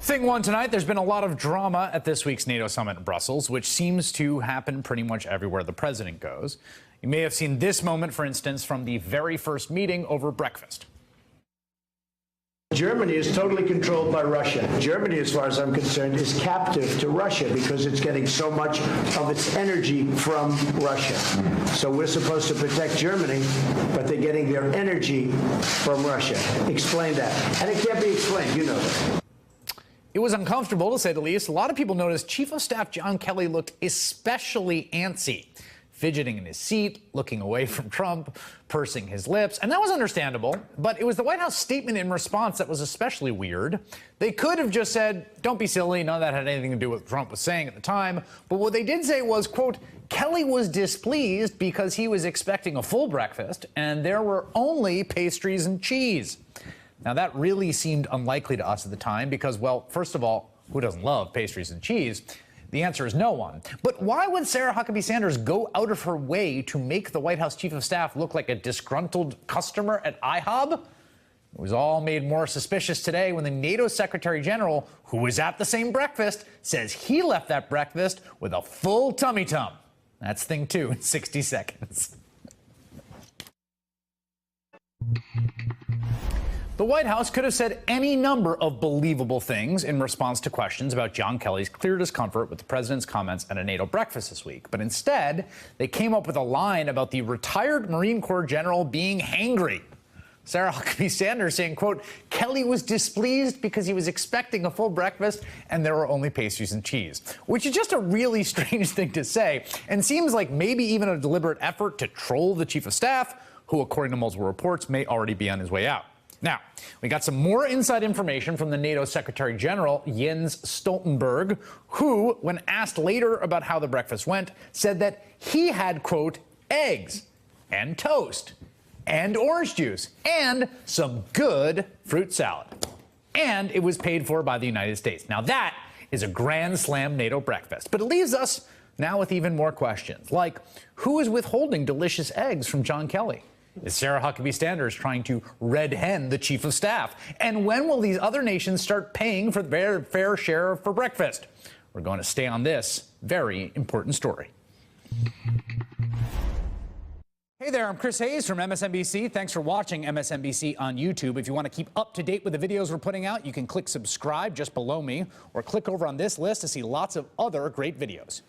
Thing one tonight, there's been a lot of drama at this week's NATO summit in Brussels, which seems to happen pretty much everywhere the president goes. You may have seen this moment, for instance, from the very first meeting over breakfast. Germany is totally controlled by Russia. Germany, as far as I'm concerned, is captive to Russia because it's getting so much of its energy from Russia. So we're supposed to protect Germany, but they're getting their energy from Russia. Explain that. And it can't be explained. You know that. It was uncomfortable, to say the least. A lot of people noticed Chief of Staff John Kelly looked especially antsy, fidgeting in his seat, looking away from Trump, pursing his lips. And that was understandable, but it was the White House statement in response that was especially weird. They could have just said, don't be silly, none of that had anything to do with what Trump was saying at the time. But what they did say was, quote, Kelly was displeased because he was expecting a full breakfast and there were only pastries and cheese. Now, that really seemed unlikely to us at the time because, well, first of all, who doesn't love pastries and cheese? The answer is no one. But why would Sarah Huckabee Sanders go out of her way to make the White House Chief of Staff look like a disgruntled customer at IHOB? It was all made more suspicious today when the NATO Secretary General, who was at the same breakfast, says he left that breakfast with a full tummy-tum. That's thing two in 60 seconds. The White House could have said any number of believable things in response to questions about John Kelly's clear discomfort with the president's comments at a NATO breakfast this week. But instead, they came up with a line about the retired Marine Corps general being hangry. Sarah Huckabee Sanders saying, quote, Kelly was displeased because he was expecting a full breakfast and there were only pastries and cheese, which is just a really strange thing to say and seems like maybe even a deliberate effort to troll the chief of staff, who, according to multiple reports, may already be on his way out. Now, we got some more inside information from the NATO Secretary General, Jens Stoltenberg, who, when asked later about how the breakfast went, said that he had, quote, eggs and toast and orange juice and some good fruit salad. And it was paid for by the United States. Now, that is a grand slam NATO breakfast. But it leaves us now with even more questions, like who is withholding delicious eggs from John Kelly? Is Sarah Huckabee Sanders trying to red hen the chief of staff? And when will these other nations start paying for their fair share for breakfast? We're going to stay on this very important story. Hey there, I'm Chris Hayes from MSNBC. Thanks for watching MSNBC on YouTube. If you want to keep up to date with the videos we're putting out, you can click subscribe just below me or click over on this list to see lots of other great videos.